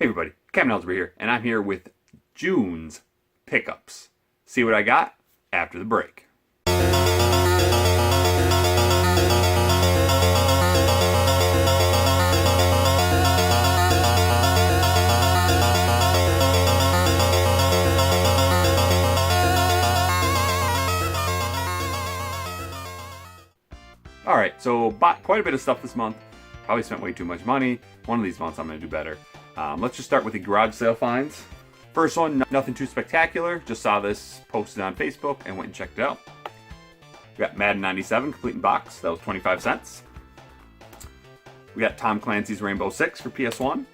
Hey everybody, Kevin Ellsbury here, and I'm here with June's pickups. See what I got after the break. Alright, so bought quite a bit of stuff this month. Probably spent way too much money. One of these months I'm going to do better. Let's just start with the garage sale finds. First one, nothing too spectacular. Just saw this posted on Facebook and went and checked it out. We got Madden 97 complete in box. That was 25 cents. We got Tom Clancy's Rainbow Six for PS1.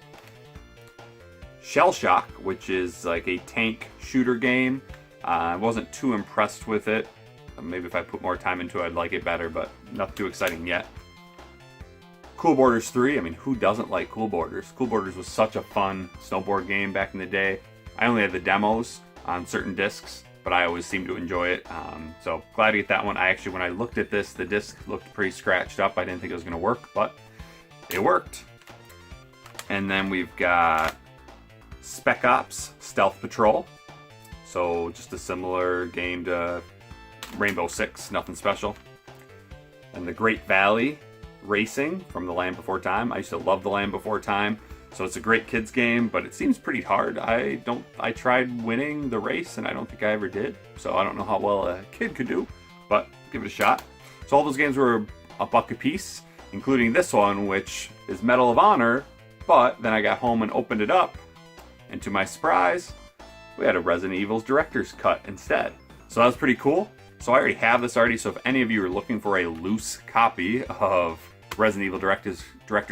Shell Shock, which is like a tank shooter game. I wasn't too impressed with it. Maybe if I put more time into it, I'd like it better, but nothing too exciting yet. Cool Borders 3, I mean, who doesn't like Cool Borders? Cool Borders was such a fun snowboard game back in the day. I only had the demos on certain discs, but I always seemed to enjoy it. So glad to get that one. When I looked at this, the disc looked pretty scratched up. I didn't think it was going to work, but it worked. And then we've got Spec Ops Stealth Patrol. So just a similar game to Rainbow Six, nothing special. And the Great Valley Racing from The Land Before Time. I used to love The Land Before Time, so it's a great kids game, but it seems pretty hard. I tried winning the race and I don't think I ever did, so I don't know how well a kid could do, but give it a shot. So all those games were $1 a piece, including this one, which is Medal of Honor, but then I got home and opened it up, and to my surprise, we had a Resident Evil's Director's Cut instead. So that was pretty cool. So I already have this already, so if any of you are looking for a loose copy of Resident Evil Director's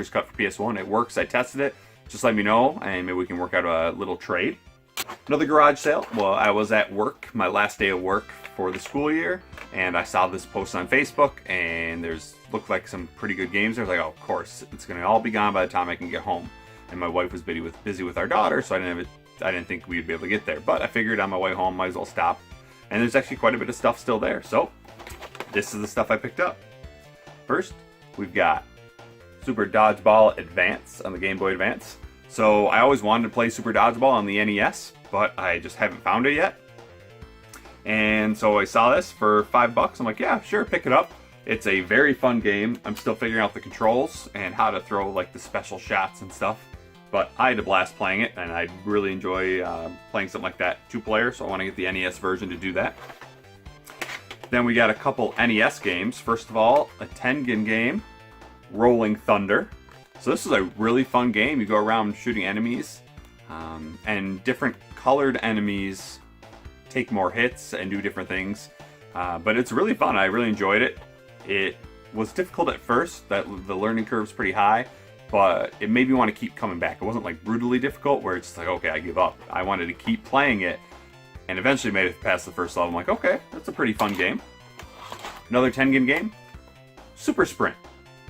Cut for PS1, it works. I tested it. Just let me know, and maybe we can work out a little trade. Another garage sale. Well, I was at work, my last day of work for the school year, and I saw this post on Facebook, and looked like some pretty good games. I was like, oh, of course, it's going to all be gone by the time I can get home. And my wife was busy with our daughter, so I didn't think we'd be able to get there. But I figured on my way home, might as well stop. And there's actually quite a bit of stuff still there. So this is the stuff I picked up. First, we've got Super Dodgeball Advance on the Game Boy Advance. So I always wanted to play Super Dodgeball on the NES, but I just haven't found it yet. And so I saw this for $5. I'm like, yeah, sure, pick it up. It's a very fun game. I'm still figuring out the controls and how to throw like the special shots and stuff. But I had a blast playing it, and I really enjoy playing something like that 2-player, so I want to get the NES version to do that. Then we got a couple NES games. First of all, a Tengen game, Rolling Thunder. So this is a really fun game. You go around shooting enemies, and different colored enemies take more hits and do different things. But it's really fun. I really enjoyed it. It was difficult at first. The learning curve's pretty high. But it made me want to keep coming back. It wasn't like brutally difficult where it's like, okay, I give up. I wanted to keep playing it, and eventually made it past the first level. I'm like, okay, that's a pretty fun game. Another Tengen game, Super Sprint.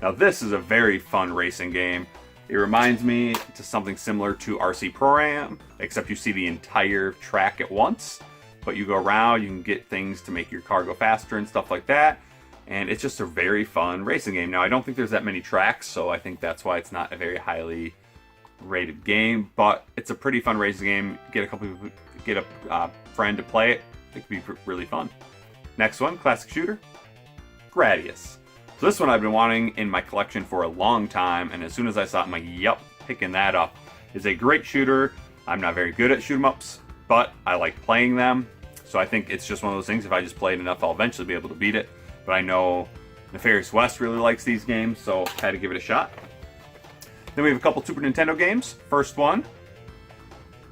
Now this is a very fun racing game. It reminds me to something similar to RC Pro-Am, except you see the entire track at once. But you go around, you can get things to make your car go faster and stuff like that. And it's just a very fun racing game. Now, I don't think there's that many tracks, so I think that's why it's not a very highly rated game. But it's a pretty fun racing game. Get a friend to play it. It could be really fun. Next one, classic shooter, Gradius. So this one I've been wanting in my collection for a long time, and as soon as I saw it, I'm like, yep, picking that up. It's a great shooter. I'm not very good at shoot 'em ups, but I like playing them. So I think it's just one of those things. If I just play it enough, I'll eventually be able to beat it. But I know Nefarious West really likes these games, so I had to give it a shot. Then we have a couple Super Nintendo games. First one,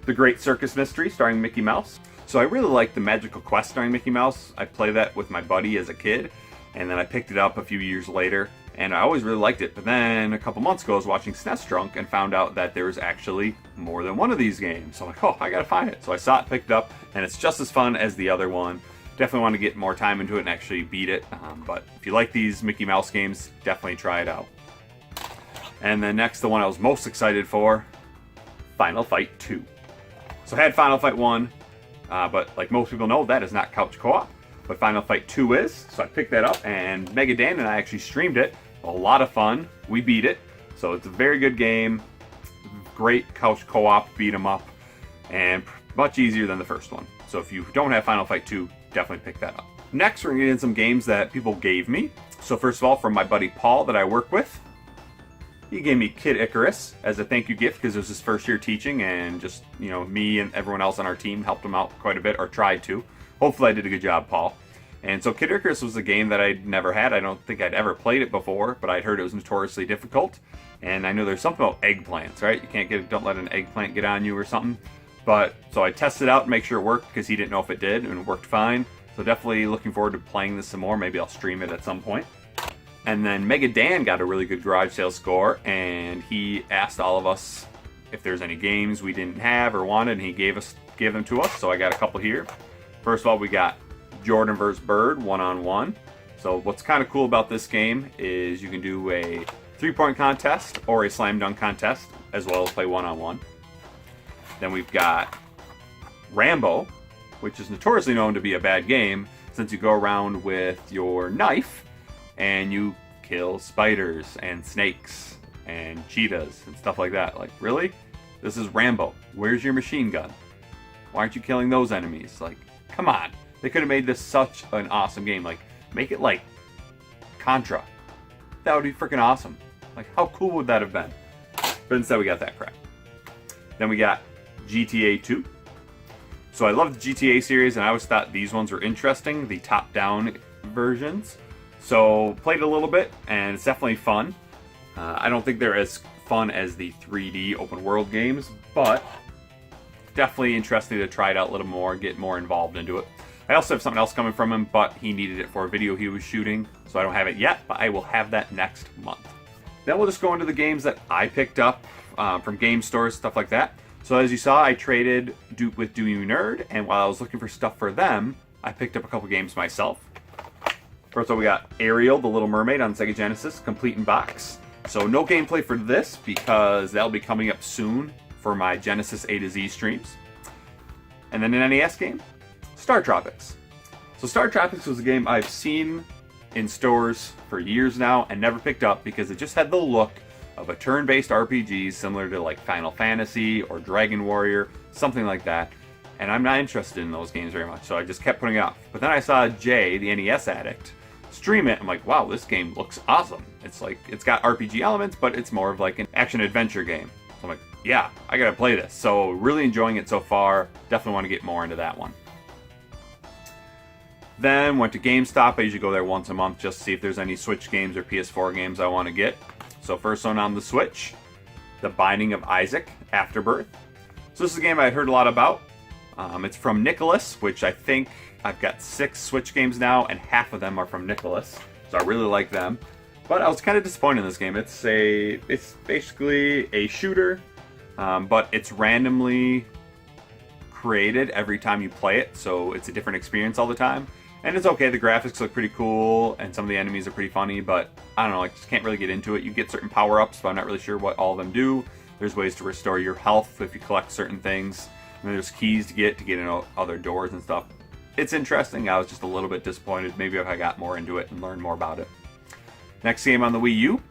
The Great Circus Mystery, starring Mickey Mouse. So I really like the Magical Quest starring Mickey Mouse. I played that with my buddy as a kid, and then I picked it up a few years later, and I always really liked it. But then a couple months ago, I was watching SNES Drunk and found out that there was actually more than one of these games. So I'm like, oh, I gotta find it. So I saw it, picked it up, and it's just as fun as the other one. Definitely want to get more time into it and actually beat it. But if you like these Mickey Mouse games, definitely try it out. And then next, the one I was most excited for, Final Fight 2. So I had Final Fight 1, but like most people know, that is not couch co-op. But Final Fight 2 is, so I picked that up, and Mega Dan and I actually streamed it. A lot of fun. We beat it. So it's a very good game. Great couch co-op beat 'em up, and much easier than the first one. So if you don't have Final Fight 2, definitely pick that up. Next, we're going to get in some games that people gave me. So first of all, from my buddy Paul that I work with, he gave me Kid Icarus as a thank you gift because it was his first year teaching, and just, you know, me and everyone else on our team helped him out quite a bit, or tried to. Hopefully I did a good job, Paul. And so Kid Icarus was a game that I'd never had. I don't think I'd ever played it before, but I'd heard it was notoriously difficult. And I know there's something about eggplants, right? You can't don't let an eggplant get on you or something. But, so I tested it out to make sure it worked because he didn't know if it did, and it worked fine. So definitely looking forward to playing this some more. Maybe I'll stream it at some point. And then Mega Dan got a really good garage sale score, and he asked all of us if there's any games we didn't have or wanted, and he gave them to us. So I got a couple here. First of all, we got Jordan vs. Bird 1-on-1. So what's kind of cool about this game is you can do a 3-point contest or a slam dunk contest, as well as play 1-on-1. Then we've got Rambo, which is notoriously known to be a bad game, since you go around with your knife and you kill spiders and snakes and cheetahs and stuff like that. Like, really? This is Rambo. Where's your machine gun? Why aren't you killing those enemies? Like, come on. They could have made this such an awesome game. Like, make it like Contra. That would be freaking awesome. Like, how cool would that have been? But instead we got that crap. Then we got GTA 2. So I love the GTA series, and I always thought these ones were interesting, the top-down versions. So played a little bit, and it's definitely fun. I don't think they're as fun as the 3D open world games, but definitely interesting to try it out a little more, get more involved into it. I also have something else coming from him, but he needed it for a video he was shooting, so I don't have it yet, but I will have that next month. Then we'll just go into the games that I picked up from game stores, stuff like that. So as you saw, I traded with Do You Nerd, and while I was looking for stuff for them, I picked up a couple games myself. First of all, we got Ariel, the Little Mermaid on Sega Genesis, complete in box. So no gameplay for this because that'll be coming up soon for my Genesis A to Z streams. And then an NES game, Star Tropics. So Star Tropics was a game I've seen in stores for years now and never picked up because it just had the look of a turn-based RPG similar to like Final Fantasy or Dragon Warrior, something like that. And I'm not interested in those games very much, so I just kept putting it off. But then I saw Jay, the NES addict, stream it. I'm like, wow, this game looks awesome. It's like, it's got RPG elements, but it's more of like an action-adventure game. So I'm like, yeah, I gotta play this. So really enjoying it so far. Definitely want to get more into that one. Then went to Gamestop. I usually go there once a month just to see if there's any Switch games or PS4 games I want to get. So first one on the Switch, The Binding of Isaac, Afterbirth. So this is a game I'd heard a lot about. It's from Nicholas, which I think I've got 6 Switch games now, and half of them are from Nicholas. So I really like them. But I was kind of disappointed in this game. It's basically a shooter, but it's randomly created every time you play it. So it's a different experience all the time. And it's okay, the graphics look pretty cool, and some of the enemies are pretty funny, but I don't know, I just can't really get into it. You get certain power-ups, but I'm not really sure what all of them do. There's ways to restore your health if you collect certain things. And there's keys to get in other doors and stuff. It's interesting. I was just a little bit disappointed. Maybe if I got more into it and learned more about it. Next game on the Wii U,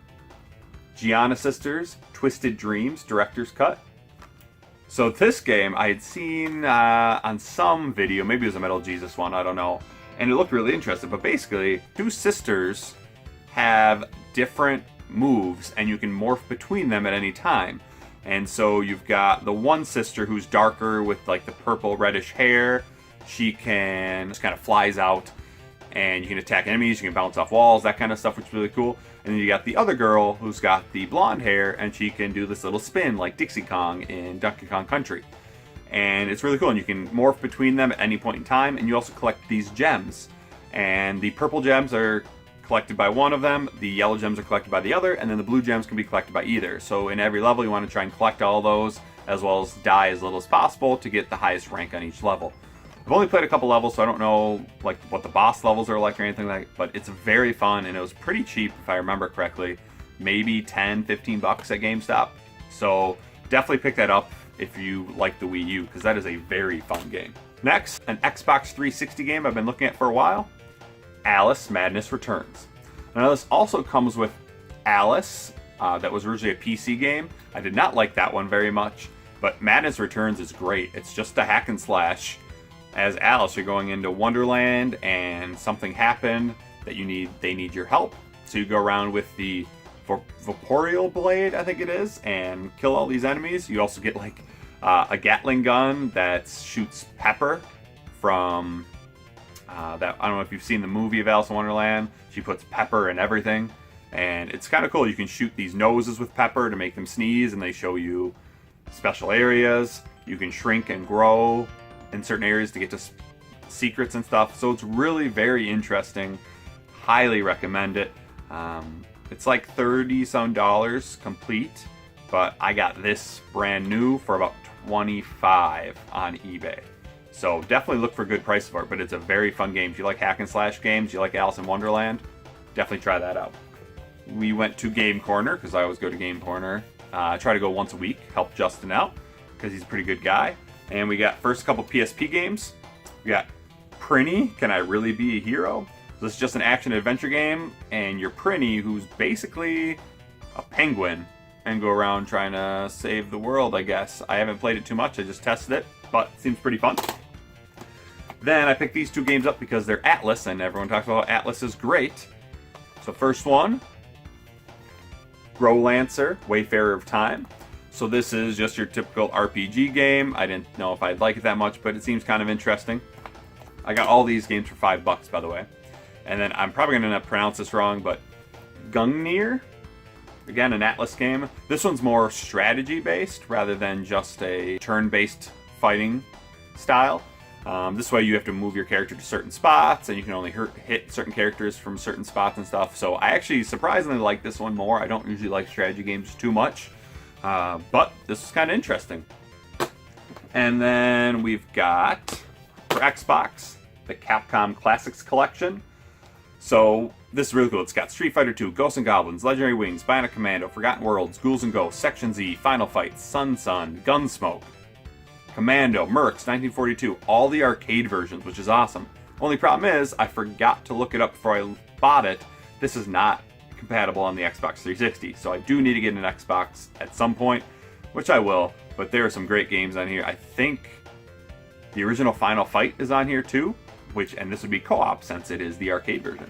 Gianna Sisters, Twisted Dreams, Director's Cut. So this game I had seen on some video, maybe it was a Metal Jesus one, I don't know. And it looked really interesting, but basically, 2 sisters have different moves, and you can morph between them at any time. And so you've got the one sister who's darker with like the purple reddish hair. She can just kind of flies out, and you can attack enemies, you can bounce off walls, that kind of stuff, which is really cool. And then you got the other girl who's got the blonde hair, and she can do this little spin like Dixie Kong in Donkey Kong Country. And it's really cool, and you can morph between them at any point in time, and you also collect these gems. And the purple gems are collected by one of them, the yellow gems are collected by the other, and then the blue gems can be collected by either. So in every level you want to try and collect all those, as well as die as little as possible to get the highest rank on each level. I've only played a couple levels, so I don't know like what the boss levels are like or anything like that, but it's very fun, and it was pretty cheap if I remember correctly. Maybe 10, 15 bucks at GameStop. So definitely pick that up if you like the Wii U, because that is a very fun game. Next, an Xbox 360 game I've been looking at for a while, Alice Madness Returns. Now this also comes with Alice that was originally a PC game. I did not like that one very much, but Madness Returns is great. It's just a hack and slash. As Alice, you're going into Wonderland, and something happened that they need your help. So you go around with the Vaporeal Blade, I think it is, and kill all these enemies. You also get like a Gatling gun that shoots pepper from that. I don't know if you've seen the movie of Alice in Wonderland. She puts pepper in everything, and it's kind of cool. You can shoot these noses with pepper to make them sneeze, and they show you special areas. You can shrink and grow in certain areas to get to secrets and stuff. So it's really very interesting. Highly recommend it. It's like $30-some complete, but I got this brand new for about $25 on eBay. So definitely look for a good price for it, but it's a very fun game. If you like hack and slash games, you like Alice in Wonderland, definitely try that out. We went to Game Corner, because I always go to Game Corner. I try to go once a week, help Justin out, because he's a pretty good guy. And we got first couple PSP games. We got Prinny, Can I Really Be a Hero? So this is just an action-adventure game, and you're Prinny, who's basically a penguin, and go around trying to save the world, I guess. I haven't played it too much, I just tested it, but it seems pretty fun. Then I picked these two games up because they're Atlas, and everyone talks about Atlas is great. So first one, Growlancer, Wayfarer of Time. So this is just your typical RPG game. I didn't know if I'd like it that much, but it seems kind of interesting. I got all these games for $5, by the way. And then I'm probably going to pronounce this wrong, but Gungnir? Again, an Atlas game. This one's more strategy-based rather than just a turn-based fighting style. This way you have to move your character to certain spots, and you can only hit certain characters from certain spots and stuff. So I actually surprisingly like this one more. I don't usually like strategy games too much, but this is kind of interesting. And then we've got, for Xbox, the Capcom Classics Collection. So this is really cool. It's got Street Fighter II, Ghosts and Goblins, Legendary Wings, Bionic Commando, Forgotten Worlds, Ghouls and Ghosts, Section Z, Final Fight, Sun, Gunsmoke, Commando, Mercs, 1942, all the arcade versions, which is awesome. Only problem is, I forgot to look it up before I bought it. This is not compatible on the Xbox 360, so I do need to get an Xbox at some point, which I will, but there are some great games on here. I think the original Final Fight is on here too, and this would be co-op since it is the arcade version.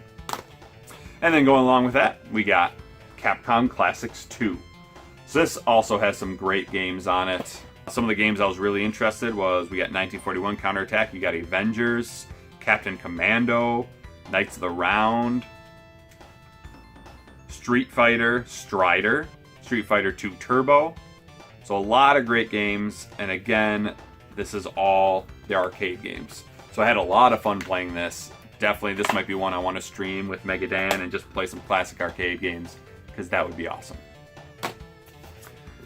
And then going along with that, we got Capcom Classics 2. So this also has some great games on it. Some of the games I was really interested was, we got 1941 Counterattack, you got Avengers, Captain Commando, Knights of the Round, Street Fighter, Strider, Street Fighter 2 Turbo. So a lot of great games, and again, this is all the arcade games. So I had a lot of fun playing this. Definitely this might be one I want to stream with Megadan and just play some classic arcade games, because that would be awesome.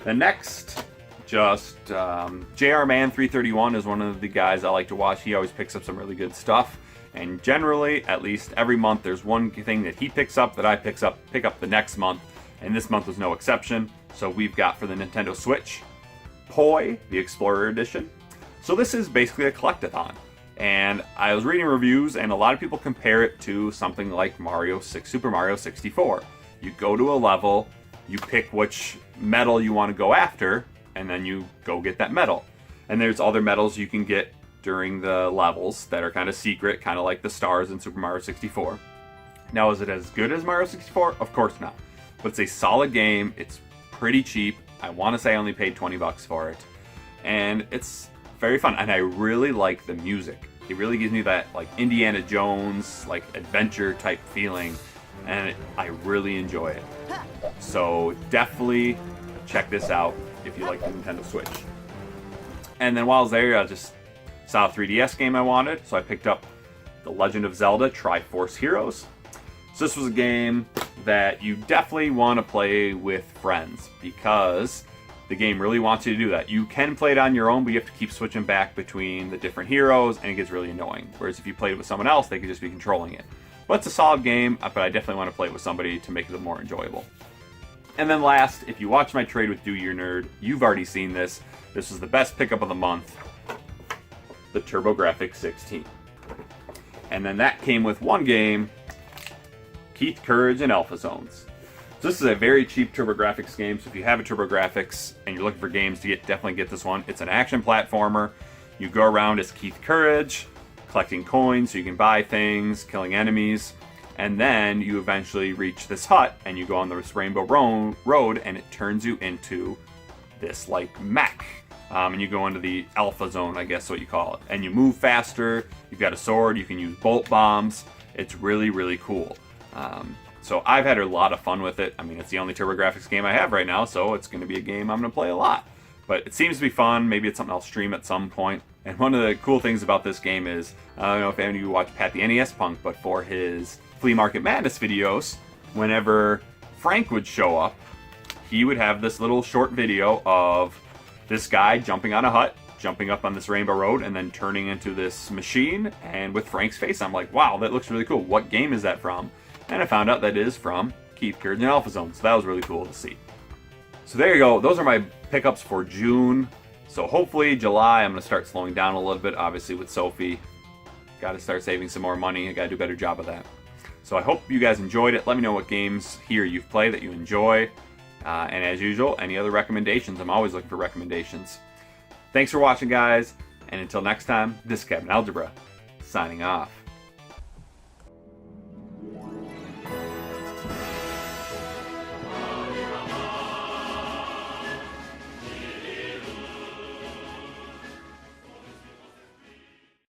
The next, just JR Man 331 is one of the guys I like to watch. He always picks up some really good stuff, and generally, at least every month, there's one thing that he picks up that I pick up the next month, and this month was no exception. So we've got for the Nintendo Switch, Poi, the Explorer Edition. So this is basically a collectathon, and I was reading reviews, and a lot of people compare it to something like Super Mario 64. You go to a level, you pick which medal you want to go after, and then you go get that medal. And there's other medals you can get during the levels that are kind of secret, kind of like the stars in Super Mario 64. Now, is it as good as Mario 64? Of course not. But it's a solid game. It's pretty cheap. I want to say I only paid $20 for it. And it's very fun. And I really like the music. It really gives me that like Indiana Jones, like adventure type feeling. And I really enjoy it. So definitely check this out if you like the Nintendo Switch. And then while I was there, I just saw a 3DS game I wanted, so I picked up The Legend of Zelda Triforce Heroes. So this was a game that you definitely want to play with friends, because the game really wants you to do that. You can play it on your own, but you have to keep switching back between the different heroes, and it gets really annoying. Whereas if you played it with someone else, they could just be controlling it. But it's a solid game, but I definitely want to play it with somebody to make it more enjoyable. And then last, if you watch my trade with Do Your Nerd, you've already seen this. This is the best pickup of the month, the TurboGrafx 16. And then that came with one game, Keith Courage and Alpha Zones. So this is a very cheap TurboGrafx game, so if you have a TurboGrafx and you're looking for games to get, definitely get this one. It's an action platformer. You go around as Keith Courage, collecting coins so you can buy things, killing enemies, and then you eventually reach this hut and you go on this rainbow road and it turns you into this like mech. And you go into the alpha zone, I guess what you call it. And you move faster, you've got a sword, you can use bolt bombs. It's really, really cool. So I've had a lot of fun with it. I mean, it's the only TurboGrafx game I have right now, so it's going to be a game I'm going to play a lot. But it seems to be fun. Maybe it's something I'll stream at some point. And one of the cool things about this game is, I don't know if any of you watch Pat the NES Punk, but for his Flea Market Madness videos, whenever Frank would show up, he would have this little short video of this guy jumping on a hut, jumping up on this rainbow road, and then turning into this machine, and with Frank's face. I'm like, wow, that looks really cool. What game is that from? And I found out that it is from Keith Courage and Alpha Zone, so that was really cool to see. So there you go. Those are my pickups for June. So hopefully July I'm going to start slowing down a little bit, obviously with Sophie. Got to start saving some more money. I got to do a better job of that. So I hope you guys enjoyed it. Let me know what games here you've played that you enjoy. And as usual, any other recommendations. I'm always looking for recommendations. Thanks for watching, guys. And until next time, this is Captain Algebra, signing off.